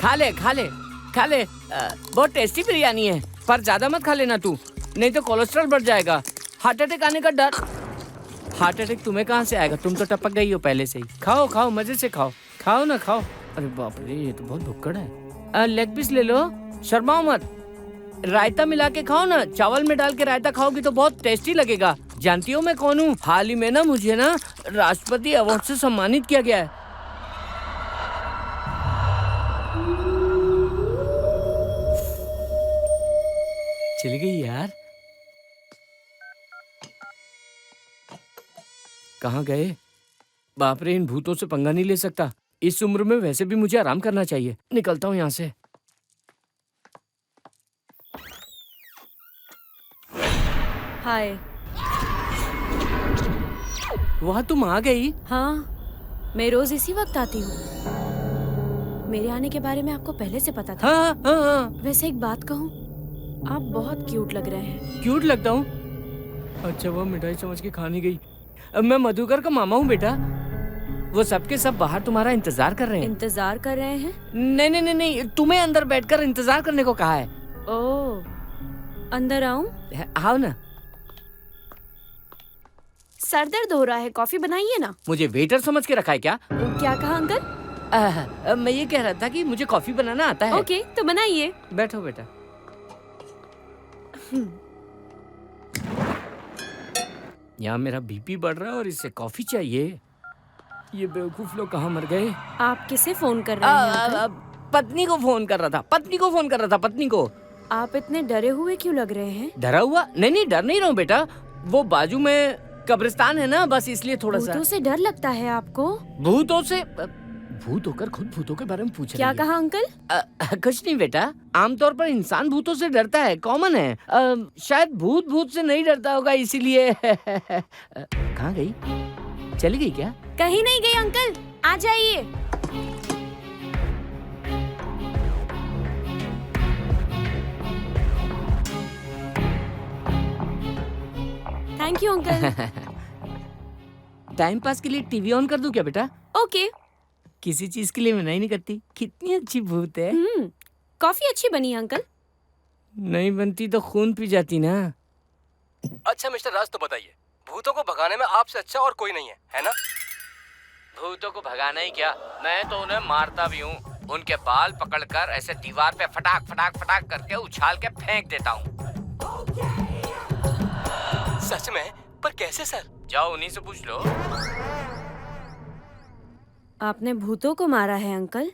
खा ले बहुत टेस्टी बिरयानी है, पर ज्यादा मत खा लेना तू, नहीं तो कोलेस्ट्रॉल बढ़ जाएगा, हार्ट अटैक आने का डर। हार्ट अटैक तुम्हें कहाँ से आएगा, तुम तो टपक गई हो पहले से ही। खाओ खाओ, मजे से खाओ, खाओ ना खाओ। अरे बाप रे, ये तो बहुत भुक्कड़ है। लेग पीस ले लो, शर्माओ मत। रायता मिला के खाओ ना, चावल में डाल के रायता खाओगी तो बहुत टेस्टी लगेगा। जानती हो मैं कौन हूँ? हाल ही में ना मुझे ना राष्ट्रपति अवार्ड से सम्मानित किया गया है। चली गई यार, कहाँ गए? बाप रे, इन भूतों से पंगा नहीं ले सकता। इस उम्र में वैसे भी मुझे आराम करना चाहिए। निकलता हूँ यहाँ से। हाय। वहाँ तुम आ गई? हाँ, मैं रोज इसी वक्त आती हूँ। मेरे आने के बारे में आपको पहले से पता था। हाँ। वैसे एक बात कहूँ, आप बहुत क्यूट लग रहे हैं। क्यूट लगता हूँ? अच्छा, वो मिठाई समझ के खानी गई। मैं मधुकर का मामा हूँ बेटा। वो सबके सब बाहर तुम्हारा इंतजार कर रहे हैं। इंतजार कर रहे हैं? नहीं, तुम्हें अंदर बैठकर इंतजार करने को कहा है। ओह, अंदर आऊं? आओ ना। सर दर्द हो रहा है, कॉफी बनाइए ना। मुझे वेटर समझ के रखा है क्या? क्या कहा अंकल? मैं ये कह रहा था कि मुझे कॉफी बनाना आता है। ओके, तो बनाइए। बैठो बेटा। यहाँ मेरा बीपी बढ़ रहा है और इससे कॉफी चाहिए। ये बेवकूफ लोग कहाँ मर गए? आप किसे फोन कर रहे हैं? पत्नी को फोन कर रहा था, पत्नी को। आप इतने डरे हुए क्यों लग रहे हैं? डरा हुआ? नहीं, डर नहीं रहा हूँ बेटा। वो बाजू में कब्रिस्तान है ना, बस इसलिए थोड़ा सा। भूतों से डर लगता है आपको? भूतों से? भूत होकर खुद भूतों के बारे में पूछ रही है। क्या कहा अंकल? कुछ नहीं बेटा, आमतौर पर इंसान भूतों से डरता है, कॉमन है। शायद भूत से नहीं डरता होगा, इसीलिए। कहाँ गई? चली गई क्या? कहीं नहीं गई अंकल, आ जाइए। Thank you uncle. Time pass के लिए टीवी ऑन कर दूं क्या बेटा? ओके। किसी चीज के लिए मना ही नहीं करती। कितनी अच्छी भूत है। कॉफी अच्छी बनी है अंकल। नहीं बनती तो खून पी जाती ना। अच्छा मिस्टर राज, तो बताइए, भूतों को भगाने में आपसे अच्छा और कोई नहीं है ना? भूतों को भगाना ही क्या, मैं तो उन्हें मारता भी हूँ। उनके बाल पकड़कर ऐसे दीवार पे फटाक करके उछाल के फेंक देता हूँ। सच में? पर कैसे सर? जाओ उन्हीं से पूछ लो। आपने भूतों को मारा है अंकल?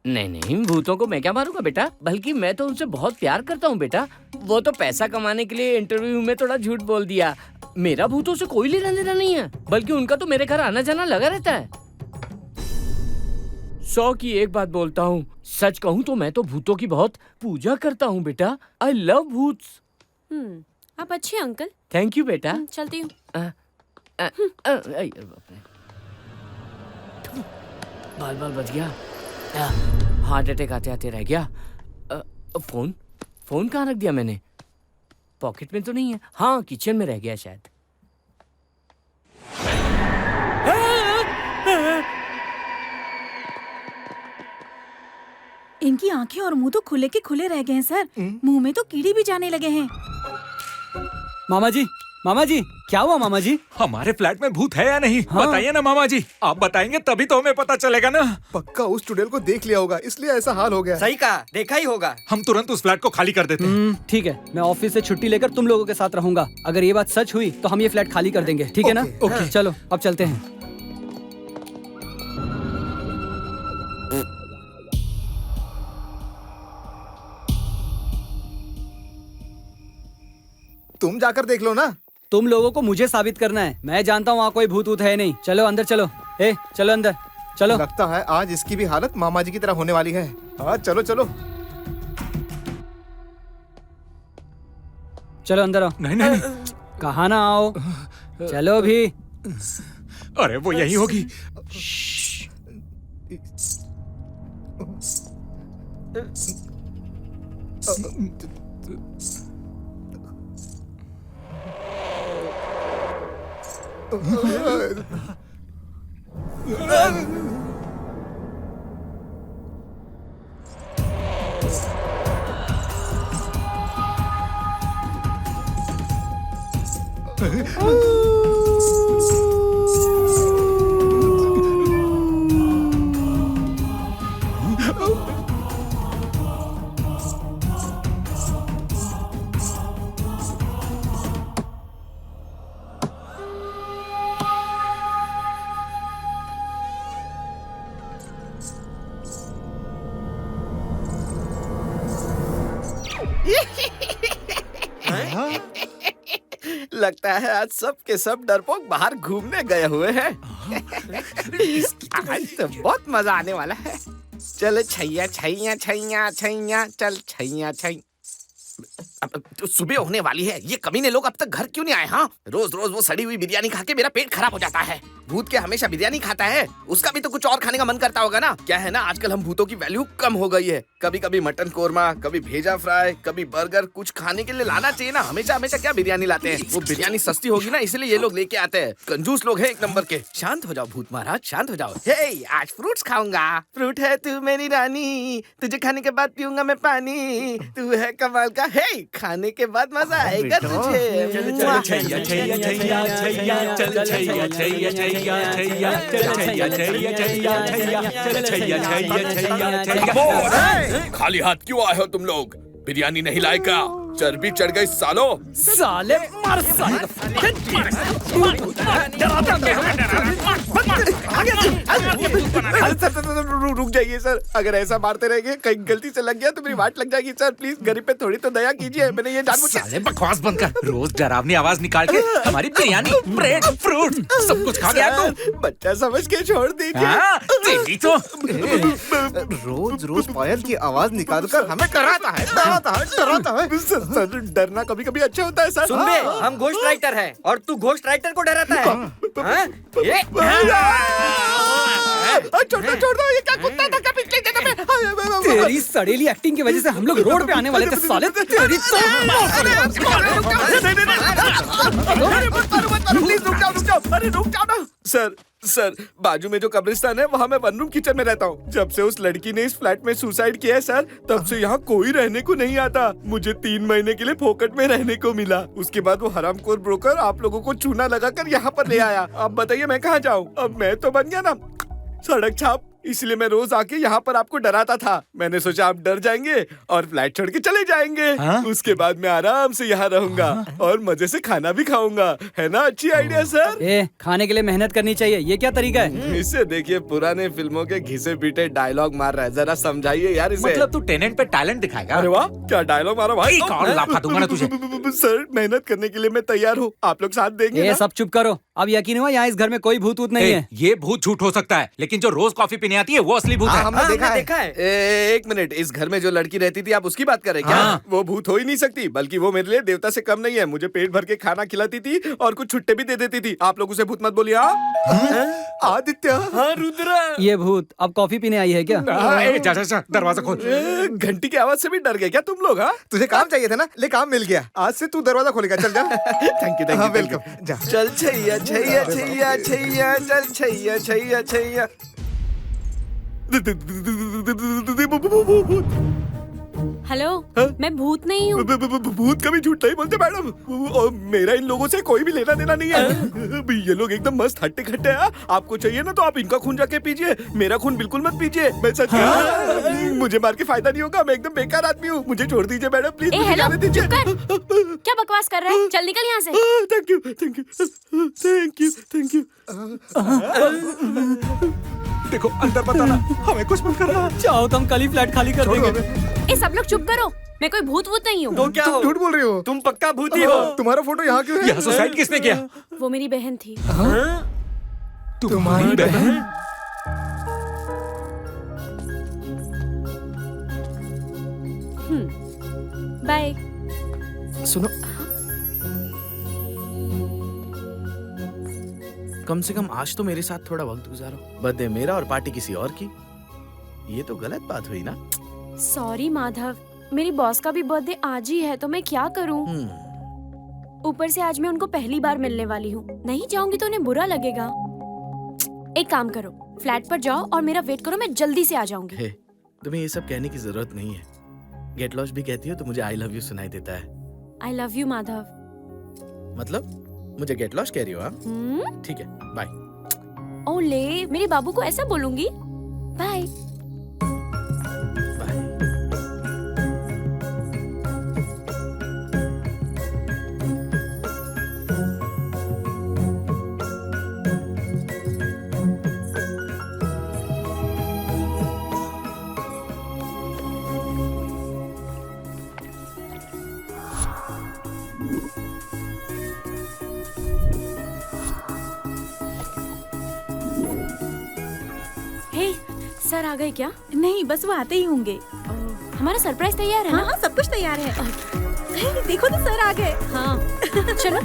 नहीं, भूतों को मैं क्या मारूंगा बेटा, बल्कि मैं तो उनसे बहुत प्यार करता हूँ बेटा। वो तो पैसा कमाने के लिए इंटरव्यू में थोड़ा झूठ बोल दिया। मेरा भूतों से कोई लेना देना नहीं है, बल्कि उनका तो मेरे घर आना जाना लगा रहता है। 100 की एक बात बोलता हूँ, सच कहूँ तो मैं तो भूतों की बहुत पूजा करता हूँ बेटा। आई लव भूत्स। आप अच्छे अंकल। थैंक यू बेटा। चलती हूँ। बाल बच गया। हार्ट अटैक आते आते रह गया। फोन कहाँ रख दिया मैंने? पॉकेट में तो नहीं है। हाँ, किचन में रह गया शायद। इनकी आंखें और मुंह तो खुले के खुले रह गए हैं सर। मुंह में तो कीड़े भी जाने लगे हैं। मामा जी, क्या हुआ मामा जी? हमारे फ्लैट में भूत है या नहीं? हाँ? बताइए ना मामा जी, आप बताएंगे तभी तो हमें पता चलेगा ना। पक्का उस चुड़ैल को देख लिया होगा, इसलिए ऐसा हाल हो गया। सही कहा, देखा ही होगा। हम तुरंत उस फ्लैट को खाली कर देते हैं। ठीक है, मैं ऑफिस से छुट्टी लेकर तुम लोगों के साथ रहूंगा। अगर ये बात सच हुई तो हम ये फ्लैट खाली कर देंगे, ठीक है ना? ओके। चलो अब चलते हैं। तुम जाकर देख लो ना। तुम लोगों को मुझे साबित करना है। मैं जानता हूँ वहाँ कोई भूत वूत है नहीं। चलो अंदर चलो। चलो अंदर चलो। लगता है आज इसकी भी हालत मामा जी की तरह होने वाली है। हाँ चलो चलो। चलो अंदर आओ। नहीं। कहाँ ना आओ, चलो भी। अरे वो यही होगी। लगता है आज सब के सब डरपोक बाहर घूमने गए हुए हैं। आज तो बहुत मजा आने वाला है। चल छैया छैया छैया छैया, चल छैया छैया। अब तो सुबह होने वाली है, ये कमीने लोग अब तक घर क्यों नहीं आए? हाँ, रोज रोज वो सड़ी हुई बिरयानी खा के मेरा पेट खराब हो जाता है। भूत के हमेशा बिरयानी खाता है, उसका भी तो कुछ और खाने का मन करता होगा ना। क्या है ना, आजकल हम भूतों की वैल्यू कम हो गई है। कभी कभी मटन कोरमा, कभी भेजा फ्राई, कभी बर्गर, कुछ खाने के लिए लाना चाहिए ना। हमेशा हमेशा क्या बिरयानी लाते हैं? वो बिरयानी सस्ती होगी ना, इसलिए ये लोग लेके आते हैं। कंजूस लोग हैं एक नंबर के। शांत हो जाओ भूत महाराज, शांत हो जाओ। हे, आज फ्रूट्स खाऊंगा। फ्रूट है तू मेरी रानी, तुझे खाने के बाद पीऊंगा मैं पानी। तू है कमाल का, हे खाने के बाद मजा आएगा तुझे। छैया छैया छैया छैया, चल छैया छैया छैया छैया, चल छैया छैया छैया छैया, चल छैया छैया छैया छैया। खाली हाथ क्यों आए हो तुम लोग? बिरयानी नहीं लाए क्या? चर्बी चढ़ गई सालो। साले मार साले। रुक जाइए सर, अगर ऐसा मारते रहेंगे कहीं गलती से लग गया तो मेरी वाट लग जाएगी सर। प्लीज गरीब पे थोड़ी तो दया कीजिए, मैंने ये जानबूझ के। साले बकवास बंद कर। रोज डरावनी आवाज निकाल के हमारी बिरयानी, ब्रेड, फ्रूट सब कुछ खा गया तू। बच्चा समझ के छोड़ दीजिए। हाँ, तेरी तो रोज रोज पायल की आवाज निकाल कर हमें डराता है, डराता है, डराता है। सर डरना कभी कभी अच्छा होता है सर। सुन बे, हम घोस्ट राइटर हैं और तू घोस्ट राइटर को डराता है। हाँ? ये छोड़ दो, ये क्या कुत्ता था? क्या पिछले जन्म में? तेरी सड़ेली एक्टिंग की वजह से हम लोग रोड पे आने वाले थे साले। तेरी अरे रुक जाओ ना सर, बाजू में जो कब्रिस्तान है वहाँ मैं वन रूम किचन में रहता हूँ। जब से उस लड़की ने इस फ्लैट में सुसाइड किया है सर, तब से यहाँ कोई रहने को नहीं आता। मुझे 3 महीने के लिए फोकट में रहने को मिला। उसके बाद वो हरामखोर ब्रोकर आप लोगों को चूना लगाकर यहाँ पर ले आया। अब बताइए मैं कहाँ जाऊँ? अब मैं तो बन गया ना सड़क छाप, इसलिए मैं रोज आके यहाँ पर आपको डराता था। मैंने सोचा आप डर जाएंगे और फ्लैट छोड़ के चले जाएंगे। उसके बाद मैं आराम से यहाँ रहूंगा और मजे से खाना भी खाऊंगा। है ना अच्छी आइडिया सर? खाने के लिए मेहनत करनी चाहिए, ये क्या तरीका है? इससे देखिए पुराने फिल्मों के घिसे पीटे डायलॉग मार रहा है, जरा समझाइए यार इसे। मतलब तू टेनेंट पे टैलेंट दिखाएगा? अरे वाह, क्या डायलॉग मारा भाई। एक और लाफा दूंगा ना तुझे। सर मेहनत करने के लिए मैं तैयार हूँ, आप लोग साथ देंगे ये ना? सब चुप करो। अब यकीन हुआ यहाँ इस घर में कोई भूत वूत नहीं है? ये भूत झूठ हो सकता है, लेकिन जो रोज कॉफी पीने आती है वो असली भूत है। हमने देखा है। एक मिनट, इस घर में जो लड़की रहती थी आप उसकी बात कर रहे हैं क्या? हाँ। वो भूत हो ही नहीं सकती, बल्कि वो मेरे लिए देवता से कम नहीं है। मुझे पेट भर के खाना खिलाती थी और कुछ छुट्टे भी दे देती थी। आप लोग उसे भूत मत बोलिए। आदित्य। हाँ रुद्र। ये भूत अब कॉफी पीने आई है क्या? जा दरवाजा खोल। घंटी की आवाज से भी डर गए क्या तुम लोग? हाँ, तुझे काम चाहिए था ना, ले काम मिल गया। आज से तू दरवाजा खोलेगा, चल जा। Thank you, welcome. जा चल छैया छैया छैया छैया, चल छैया छैया छैया। हेलो, मैं भूत नहीं हूँ। भूत कभी झूठ नहीं बोलते मैडम, और मेरा इन लोगों से कोई भी लेना देना नहीं है। ये लोग एकदम मस्त हट्टे खट्टे हैं। आपको चाहिए ना तो आप इनका खून जाके पीजिए, मेरा खून बिल्कुल मत पीजिए। मैं सच मुझे मार के फायदा नहीं होगा, मैं एकदम बेकार आदमी हूँ। मुझे छोड़ दीजिए मैडम, प्लीज मुझे जाने दीजिए। क्या बकवास कर रहा है? चल निकल यहाँ से। Thank you thank you thank you thank you. देखो अंदर बताना, हमें कुछ मत करना। चाहो तो हम कल ही फ्लैट खाली कर देंगे। ए सब लोग चुप करो, मैं कोई भूत वूत नहीं हूँ। तो क्या हो? झूठ बोल रही हो तुम, पक्का भूती हो। तुम्हारा फोटो यहाँ क्यों है? यहाँ सुसाइड किसने किया? वो मेरी बहन थी। तुम्हारी बहन? बाय। सुनो, कम से कम आज तो मेरे साथ थोड़ा वक्त गुजारो। बर्थडे मेरा और पार्टी किसी और की, ये तो गलत बात हुई ना। सॉरी माधव, मेरी बॉस का भी बर्थडे आज ही है, तो मैं क्या करूं? ऊपर से आज मैं उनको पहली बार मिलने वाली हूँ। नहीं जाऊंगी तो उन्हें बुरा लगेगा। एक काम करो, फ्लैट पर जाओ और मेरा वेट करो, मैं जल्दी से आ जाऊंगी। तुम्हें ये सब कहने की जरूरत नहीं है। गेट लॉस्ट भी कहती हो तो मुझे आई लव यू सुनाई देता है। I love you Madhav. मतलब मुझे गेट लॉस्ट कह रही हो आप? ठीक है, बाय। ओले, मेरे बाबू को ऐसा बोलूंगी? बाय। बाय। हे, सर आ गए क्या? नहीं, बस वो आते ही होंगे। हमारा सरप्राइज तैयार है हाँ ना? हाँ, सब कुछ तैयार है। देखो तो सर आ गए। हाँ, चलो।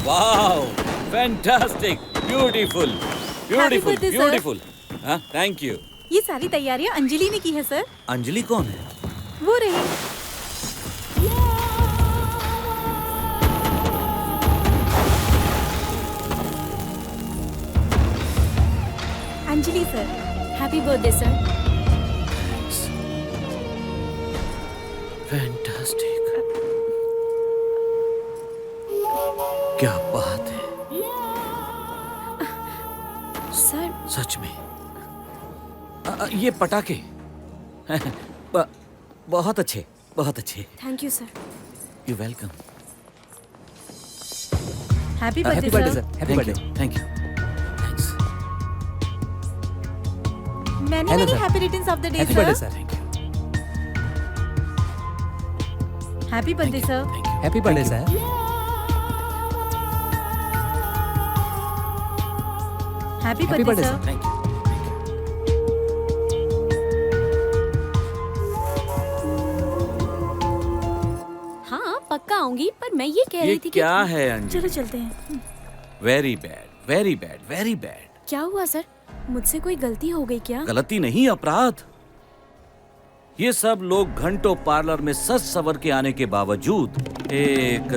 Wow, fantastic, beautiful, beautiful, birthday, sir. Beautiful. हाँ, थैंक यू। ये सारी तैयारियां अंजलि ने की है सर। अंजलि कौन है? वो रही। Anjali sir. Happy birthday sir. Fantastic, क्या बात है सर, सच में। ये पटाखे बहुत अच्छे, बहुत अच्छे। Thank you sir. You welcome. Happy happy birthday birthday sir. Sir, happy birthday. Thank you, thanks. Many Hello, many sir. Happy returns of the day happy birthday sir. Sir. Thank you, happy birthday sir. Thank you. Happy birthday sir. Happy Happy birthday birthday, sir. Thank you. हाँ, पक्का आऊंगी, पर मैं ये कह ये रही थी कि क्या है अंजलि? चलो चलते हैं। Very bad, very bad, very bad. क्या हुआ सर? मुझसे कोई गलती हो गई क्या? गलती नहीं, अपराध। ये सब लोग घंटों पार्लर में सज सवर के आने के बावजूद एक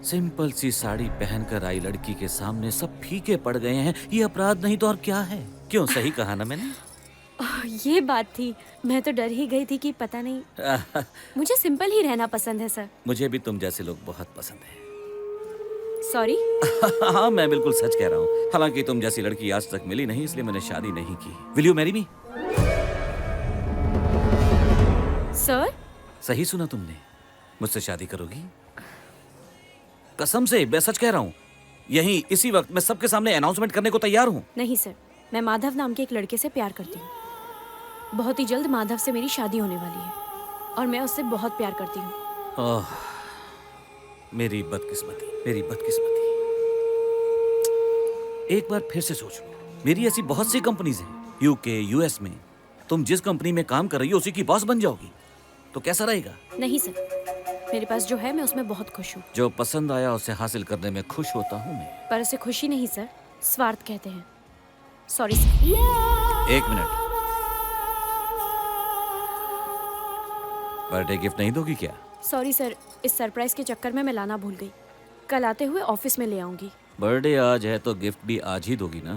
सिंपल सी साड़ी पहनकर आई लड़की के सामने सब फीके पड़ गए हैं। ये अपराध नहीं तो और क्या है? क्यों, सही कहा ना मैंने? ये बात थी। मैं तो डर ही गई थी कि पता नहीं। मुझे सिंपल ही रहना पसंद है सर। मुझे भी तुम जैसे लोग बहुत पसंद हैं। सॉरी। हाँ, मैं बिल्कुल सच कह रहा हूँ। हालांकि तुम जैसी लड़की आज तक मिली नहीं, इसलिए मैंने शादी नहीं की। Will you marry me? Sir, सही सुना तुमने, मुझसे शादी करोगी? कसम से, मैं सच कह रहा हूँ। यहीं इसी वक्त मैं सबके सामने अनाउंसमेंट करने को तैयार हूँ। नहीं सर, मैं माधव नाम के एक लड़के से प्यार करती हूँ। बहुत ही जल्द माधव से मेरी शादी होने वाली है और मैं उससे बहुत प्यार करती हूँ। ओह, मेरी बदकिस्मती, मेरी बदकिस्मती। एक बार फिर से सोच लो, मेरी ऐसी बहुत सी कंपनीज हैं यूके, यूएस में। तुम जिस कंपनी में काम कर रही हो उसी की बॉस बन जाओगी तो कैसा रहेगा? नहीं सर, मेरे पास जो है मैं उसमें बहुत खुश हूँ। जो पसंद आया उसे हासिल करने में खुश होता हूँ मैं। पर उसे खुशी नहीं सर, स्वार्थ कहते हैं। Sorry sir. एक मिनट, बर्थडे गिफ्ट नहीं दोगी क्या? सॉरी सर, इस सरप्राइज के चक्कर में मैं लाना भूल गई। कल आते हुए ऑफिस में ले आऊंगी। बर्थडे आज है तो गिफ्ट भी आज ही दोगी ना?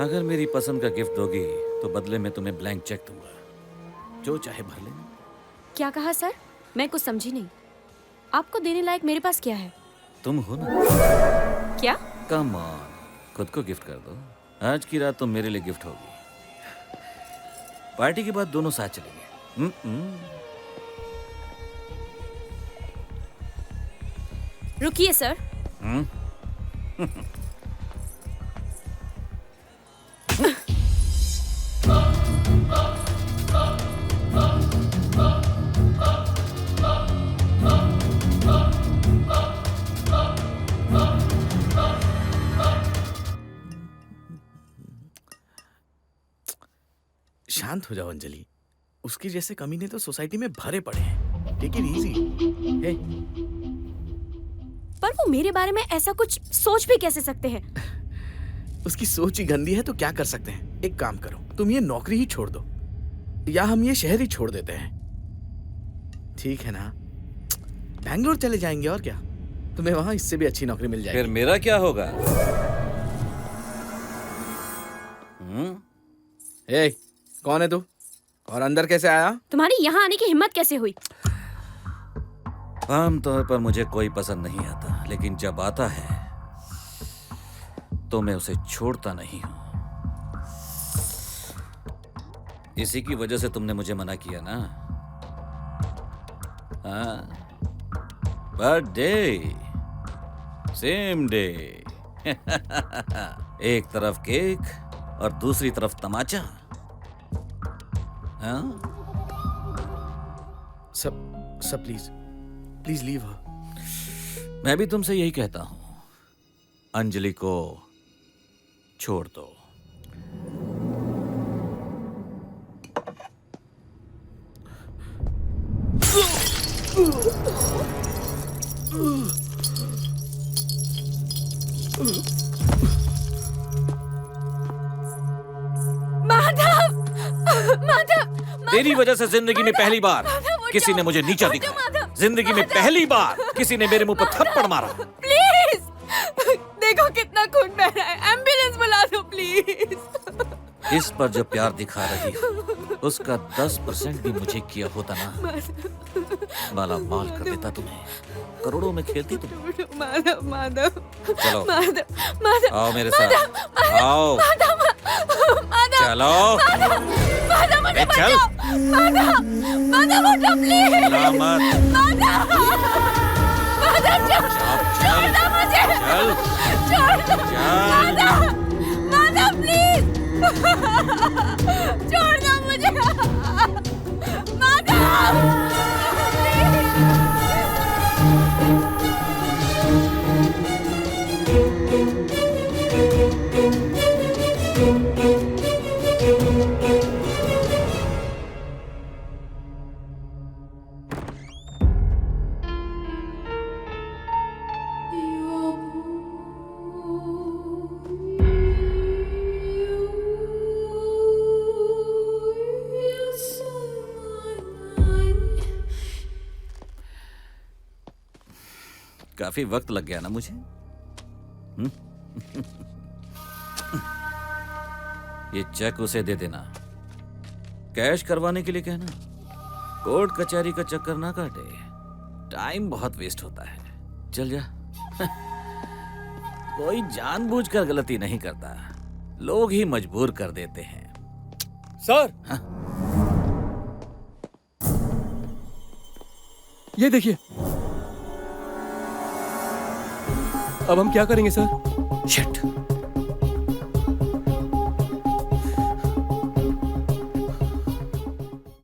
अगर मेरी पसंद का गिफ्ट दोगी तो बदले में तुम्हें ब्लैंक चेक दूंगा, जो चाहे भर लेना। क्या कहा सर? मैं कुछ समझी नहीं। आपको देने लायक मेरे पास क्या है? तुम हो ना। क्या? कम ऑन, खुद को गिफ्ट कर दो। आज की रात तो मेरे लिए गिफ्ट होगी। पार्टी के बाद दोनों साथ चलेंगे। रुकिए सर। शांत हो जाओ अंजलि। उसकी जैसे कमीने तो सोसाइटी में भरे पड़े हैं। Take it easy. पर वो मेरे बारे में ऐसा कुछ सोच भी कैसे सकते हैं? उसकी सोच ही गंदी है तो क्या कर सकते हैं। एक काम करो, तुम ये नौकरी ही छोड़ दो या हम ये शहर ही छोड़ देते हैं, ठीक है ना? बैंगलोर चले जाएंगे और क्या, तुम्हें वहां इससे भी अच्छी नौकरी मिल जाएगी। फिर मेरा क्या होगा? ए, कौन है तू और अंदर कैसे आया? तुम्हारी यहाँ आने की हिम्मत कैसे हुई? आमतौर पर मुझे कोई पसंद नहीं आता, लेकिन जब आता है तो मैं उसे छोड़ता नहीं हूं। इसी की वजह से तुमने मुझे मना किया ना? हाँ, बर्थडे सेम डे। एक तरफ केक और दूसरी तरफ तमाचा। हाँ? सब प्लीज लीव हर। मैं भी तुमसे यही कहता हूं, अंजलि को छोड़ दो। माधव, माधव, तेरी वजह से जिंदगी में पहली बार किसी ने मुझे नीचा माधव, दिखाया। जिंदगी में पहली बार किसी ने मेरे मुंह पर थप्पड़ मारा। प्लीज देखो कितना खून बह रहा है, एम्बुलेंस बुला दो प्लीज। इस पर जो प्यार दिखा रही हो उसका 10% भी मुझे किया होता ना, माला माल कर देता तुम्हें, करोड़ों में खेलती तुम। माधव, माधव, चलो माधव, माधव, आओ मेरे साथ, आओ चलो। माधव मुझे ए, चल। बचाओ, माधव, माधव उठो प्लीज, चिल्ला मत। माधव, माधव छोड़ दो मुझे, चल छोड़ दो, चल। माधव, माधव प्लीज, छोड़ दो मुझे, माधव, काफी वक्त लग गया ना मुझे। ये चेक उसे दे देना, कैश करवाने के लिए कहना। कोर्ट कचहरी का चक्कर ना काटे, टाइम बहुत वेस्ट होता है। चल जा। कोई जानबूझकर गलती नहीं करता, लोग ही मजबूर कर देते हैं। सर, हाँ? ये देखिए। अब हम क्या करेंगे सर? शिट।